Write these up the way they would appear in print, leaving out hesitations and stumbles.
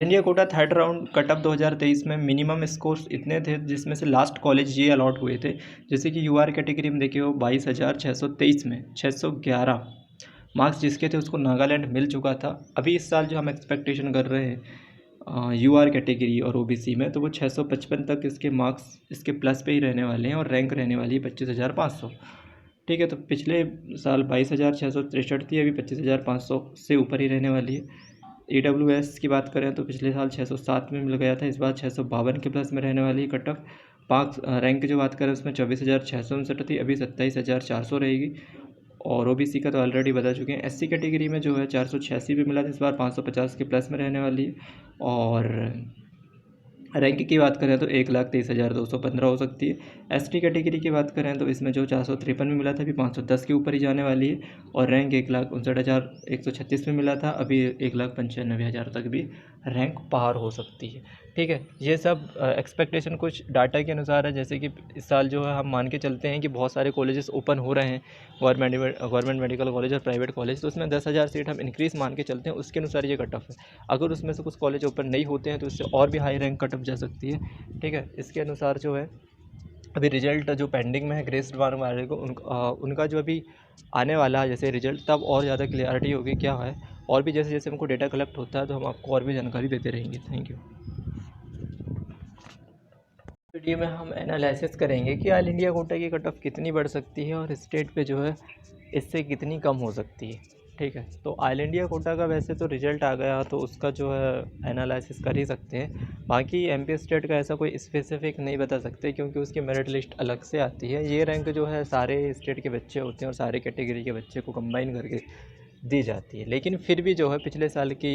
India quota third round cut off 2023 में minimum scores इतने थे, जिसमें से लास्ट कॉलेज ये अलॉट हुए थे। जैसे कि यूआर कैटेगरी में देखे हो 22,623 में 611 मार्क्स जिसके थे उसको नागालैंड मिल चुका था। अभी इस साल जो हम एक्सपेक्टेशन कर रहे हैं यूआर कैटेगरी और ओबीसी में, तो वो 655 तक इसके मार्क्स इसके प्लस पे ही रहने वाले हैं और रैंक रहने वाली है 25,500। ठीक है, तो पिछले साल 22,663 थी, अभी 25,500 से ऊपर ही रहने वाली है। AWS की बात करें तो पिछले साल 607 में मिल गया था, इस बार 652 के प्लस में रहने वाली है कट ऑफ। मार्क्स रैंक की जो बात करें उसमें 24,659 थी, अभी 27,400 रहेगी। और ओबीसी का तो ऑलरेडी बता चुके हैं। एससी कैटेगरी में जो है 486 पे मिला था, इस बार 550 के प्लस में रहने वाली है। और रैंक की बात करें तो 1,23,215 हो सकती है। एसटी कैटेगरी की बात करें तो इसमें जो 453 में मिला था, अभी 510 के ऊपर ही जाने वाली है। और रैंक 1,59,136 में मिला था, अभी 1,95,000 तक भी रैंक पार हो सकती है। ठीक है, ये सब एक्सपेक्टेशन कुछ डाटा के अनुसार है। जैसे कि इस साल जो है हम मान के चलते हैं कि बहुत सारे कॉलेजेस ओपन हो रहे हैं, गवर्नमेंट मेडिकल कॉलेज और प्राइवेट कॉलेज, तो उसमें 10,000 सीट हम इंक्रीज़ मान के चलते हैं, उसके अनुसार ये कट ऑफ है। अगर उसमें से कुछ कॉलेज ओपन नहीं होते हैं तो इससे और भी हाई रैंक कट ऑफ जा सकती है। ठीक है, इसके अनुसार जो है अभी रिजल्ट जो पेंडिंग में है ग्रेस मार्क वाले को उनका जो अभी आने वाला है जैसे रिजल्ट, तब और ज़्यादा क्लियरिटी होगी क्या है। और भी जैसे जैसे हमको डेटा कलेक्ट होता है तो हम आपको और भी जानकारी देते रहेंगे। Thank you. वीडियो में हम एनालिसिस करेंगे कि ऑल इंडिया कोटा की कट ऑफ कितनी बढ़ सकती है और स्टेट पे जो है इससे कितनी कम हो सकती है। ठीक है, तो ऑल इंडिया कोटा का वैसे तो रिजल्ट आ गया तो उसका जो है एनालिसिस कर ही सकते हैं। बाकी एमपी स्टेट का ऐसा कोई स्पेसिफिक नहीं बता सकते क्योंकि उसकी मेरिट लिस्ट अलग से आती है। ये रैंक जो है सारे स्टेट के बच्चे होते हैं और सारे कैटेगरी के बच्चे को कंबाइन करके दी जाती है। लेकिन फिर भी जो है पिछले साल की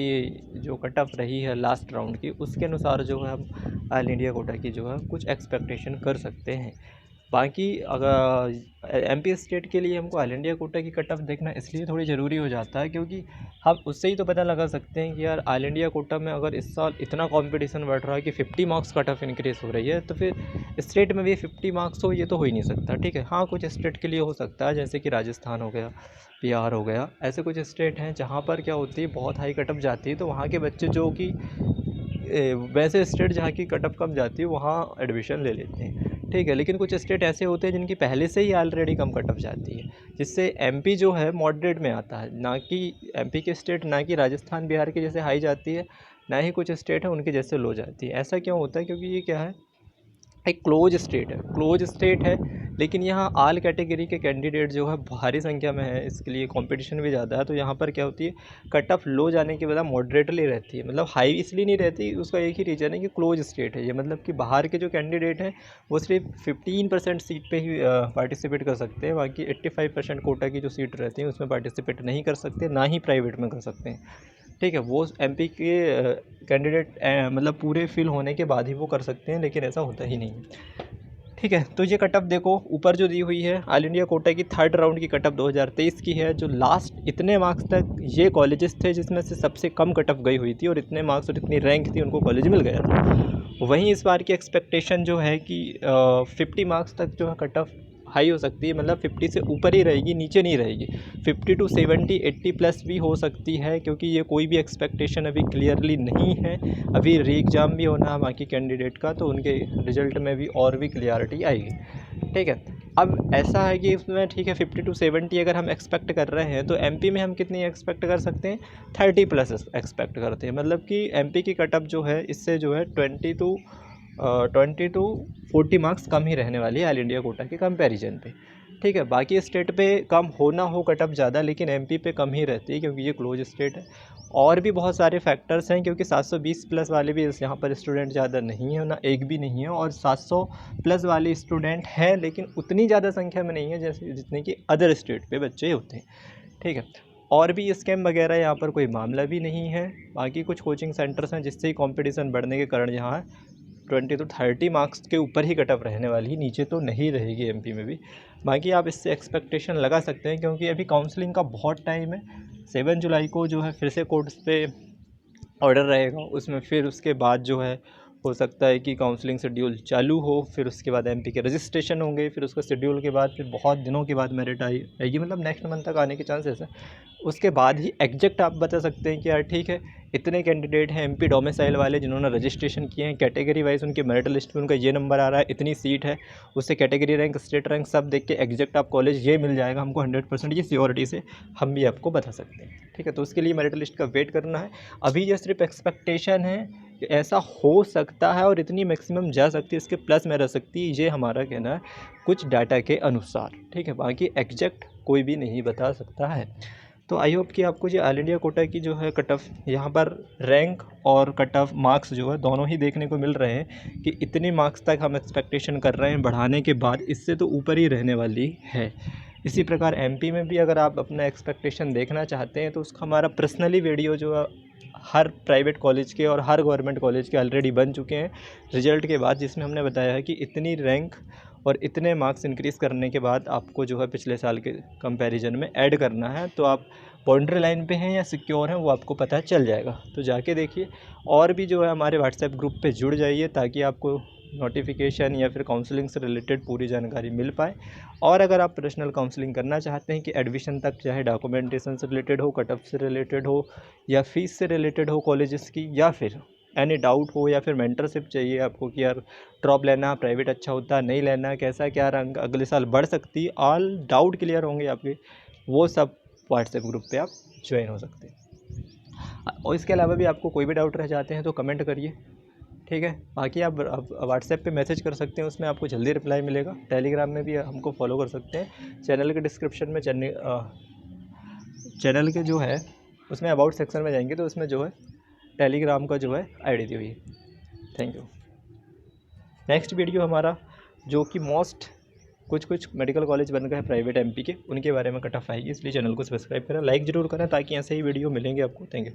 जो कट ऑफ रही है लास्ट राउंड की, उसके अनुसार जो है हम ऑल इंडिया कोटा की जो है कुछ एक्सपेक्टेशन कर सकते हैं। बाकी अगर एमपी स्टेट के लिए हमको ऑल इंडिया कोटा की कट ऑफ देखना इसलिए थोड़ी ज़रूरी हो जाता है क्योंकि हम उससे ही तो पता लगा सकते हैं कि यार ऑल इंडिया कोटा में अगर इस साल इतना कंपटीशन बढ़ रहा है कि 50 मार्क्स कट ऑफ इंक्रीज़ हो रही है, तो फिर स्टेट में भी 50 मार्क्स हो, ये तो हो ही नहीं सकता। ठीक है, हाँ कुछ स्टेट के लिए हो सकता है, जैसे कि राजस्थान हो गया, बिहार हो गया, ऐसे कुछ स्टेट हैं जहाँ पर क्या होती है बहुत हाई कट ऑफ जाती है, तो वहाँ के बच्चे जो कि वैसे स्टेट जहाँ की कट ऑफ कम जाती है वहाँ एडमिशन ले लेते हैं। ठीक है, लेकिन कुछ स्टेट ऐसे होते हैं जिनकी पहले से ही ऑलरेडी कम कट ऑफ जाती है, जिससे एमपी जो है मॉडरेट में आता है। ना कि एमपी के स्टेट, ना कि राजस्थान बिहार के जैसे हाई जाती है, ना ही कुछ स्टेट है उनके जैसे लो जाती है। ऐसा क्यों होता है? क्योंकि ये क्या है, एक क्लोज स्टेट है, लेकिन यहाँ आल कैटेगरी के कैंडिडेट जो है भारी संख्या में है, इसके लिए कंपटीशन भी ज़्यादा है। तो यहाँ पर क्या होती है, कट ऑफ लो जाने की वजह मॉडरेटली रहती है, मतलब हाई इसलिए नहीं रहती, उसका एक ही रीज़न है कि क्लोज स्टेट है ये, मतलब कि बाहर के जो कैंडिडेट हैं वो सिर्फ 15% सीट पे ही पार्टिसिपेट कर सकते हैं, बाकी 85% कोटा की जो सीट रहती है उसमें पार्टिसिपेट नहीं कर सकते, ना ही प्राइवेट में कर सकते हैं। ठीक है, वो एमपी के कैंडिडेट मतलब पूरे फिल होने के बाद ही वो कर सकते हैं, लेकिन ऐसा होता ही नहीं है। ठीक है, तो ये कट ऑफ देखो ऊपर जो दी हुई है, ऑल इंडिया कोटा की थर्ड राउंड की कट ऑफ 2023 की है, जो लास्ट इतने मार्क्स तक ये कॉलेजेस थे जिसमें से सबसे कम कट ऑफ गई हुई थी और इतने मार्क्स और इतनी रैंक थी उनको कॉलेज मिल गया था। वहीं इस बार की एक्सपेक्टेशन जो है कि 50 मार्क्स तक जो है कट ऑफ हाई हो सकती है, मतलब 50 से ऊपर ही रहेगी, नीचे नहीं रहेगी। 50 टू 70 80 प्लस भी हो सकती है, क्योंकि ये कोई भी एक्सपेक्टेशन अभी क्लियरली नहीं है। अभी री एग्ज़ाम भी होना है बाकी कैंडिडेट का, तो उनके रिजल्ट में भी और भी क्लियरिटी आएगी। ठीक है, अब ऐसा है कि इसमें ठीक है 50 टू 70 अगर हम एक्सपेक्ट कर रहे हैं तो एमपी में हम कितनी एक्सपेक्ट कर सकते हैं, 30 प्लस एक्सपेक्ट करते हैं। मतलब कि एमपी की कट ऑफ जो है इससे जो है 20 टू 40 मार्क्स कम ही रहने वाली है ऑल इंडिया कोटा के कंपैरिजन पे। ठीक है, बाकी स्टेट पे कम हो ना हो कट ऑफ ज़्यादा, लेकिन एमपी पे कम ही रहती है क्योंकि ये क्लोज स्टेट है। और भी बहुत सारे फैक्टर्स हैं, क्योंकि 720 प्लस वाले भी यहाँ पर स्टूडेंट ज़्यादा नहीं है, ना एक भी नहीं है, और 700 प्लस वाले स्टूडेंट हैं लेकिन उतनी ज़्यादा संख्या में नहीं है जैसे जितने कि अदर स्टेट पे बच्चे होते हैं। ठीक है, और भी स्कैम वगैरह यहाँ पर कोई मामला भी नहीं है। बाकी कुछ कोचिंग सेंटर्स हैं जिससे ही कॉम्पिटिशन बढ़ने के कारण यहाँ 20 टू 30 मार्क्स के ऊपर ही कट ऑफ रहने वाली है, नीचे तो नहीं रहेगी एमपी में भी। बाकी आप इससे एक्सपेक्टेशन लगा सकते हैं क्योंकि अभी काउंसलिंग का बहुत टाइम है। 7 जुलाई को जो है फिर से कोर्ट्स पे ऑर्डर रहेगा, उसमें फिर उसके बाद जो है हो सकता है कि काउंसलिंग शेड्यूल चालू हो, फिर उसके बाद एमपी के रजिस्ट्रेशन होंगे, फिर उसका शेड्यूल के बाद फिर बहुत दिनों के बाद मेरिट आएगी, मतलब नेक्स्ट मंथ तक आने के चांसेस हैं। उसके बाद ही एग्जैक्ट आप बता सकते हैं कि यार ठीक है, इतने कैंडिडेट हैं एमपी डोमिसाइल वाले जिन्होंने रजिस्ट्रेशन किए हैं, कैटेगरी वाइज उनके मेरिट लिस्ट में उनका ये नंबर आ रहा है, इतनी सीट है, उससे कैटेगरी रैंक, स्टेट रैंक सब देख के एग्जैक्ट आप कॉलेज ये मिल जाएगा हमको 100%, ये सियोरिटी से हम भी आपको बता सकते हैं। ठीक है, तो उसके लिए मेरिट लिस्ट का वेट करना है। अभी ये सिर्फ एक्सपेक्टेशन है कि ऐसा हो सकता है और इतनी मैक्सिमम जा सकती है, इसके प्लस में रह सकती है, ये हमारा कहना है कुछ डाटा के अनुसार। ठीक है, बाकी एग्जैक्ट कोई भी नहीं बता सकता है। तो आई होप कि आपको ये ऑल इंडिया कोटा की जो है कट ऑफ, यहाँ पर रैंक और कट ऑफ मार्क्स जो है दोनों ही देखने को मिल रहे हैं कि इतने मार्क्स तक हम एक्सपेक्टेशन कर रहे हैं बढ़ाने के बाद, इससे तो ऊपर ही रहने वाली है। इसी प्रकार एमपी में भी अगर आप अपना एक्सपेक्टेशन देखना चाहते हैं तो उसका हमारा पर्सनली वीडियो जो हर प्राइवेट कॉलेज के और हर गवर्नमेंट कॉलेज के ऑलरेडी बन चुके हैं रिजल्ट के बाद, जिसमें हमने बताया है कि इतनी रैंक और इतने मार्क्स इंक्रीज़ करने के बाद आपको जो है पिछले साल के कंपैरिजन में ऐड करना है। तो आप बाउंड्री लाइन पे हैं या सिक्योर हैं वो आपको पता चल जाएगा, तो जाके देखिए। और भी जो है हमारे व्हाट्सएप ग्रुप पे जुड़ जाइए ताकि आपको नोटिफिकेशन या फिर काउंसलिंग से रिलेटेड पूरी जानकारी मिल पाए। और अगर आप पर्सनल काउंसलिंग करना चाहते हैं कि एडमिशन तक, चाहे डॉक्यूमेंटेशन से रिलेटेड हो, कट ऑफ से रिलेटेड हो, या फीस से रिलेटेड हो कॉलेजेस की, या फिर एनी डाउट हो, या फिर मेंटरशिप चाहिए आपको कि यार ड्रॉप लेना प्राइवेट अच्छा होता है, नहीं लेना, कैसा क्या रंग अगले साल बढ़ सकती, ऑल डाउट क्लियर होंगे आपके, वो सब व्हाट्सएप ग्रुप पे आप ज्वाइन हो सकते हैं। और इसके अलावा भी आपको कोई भी डाउट रह जाते हैं तो कमेंट करिए। ठीक है, बाकी आप व्हाट्सएप पे मैसेज कर सकते हैं, उसमें आपको जल्दी रिप्लाई मिलेगा। टेलीग्राम में भी हमको फॉलो कर सकते हैं। चैनल के डिस्क्रिप्शन में चैनल के जो है उसमें अबाउट सेक्शन में जाएंगे तो उसमें जो है टेलीग्राम का जो है आईडी दी हुई है। Thank you. नेक्स्ट वीडियो हमारा जो कि कुछ मेडिकल कॉलेज बन गए हैं प्राइवेट एमपी के, उनके बारे में कट ऑफ आएगी, इसलिए चैनल को सब्सक्राइब करें, लाइक ज़रूर करें ताकि ऐसे ही वीडियो मिलेंगे आपको। Thank you.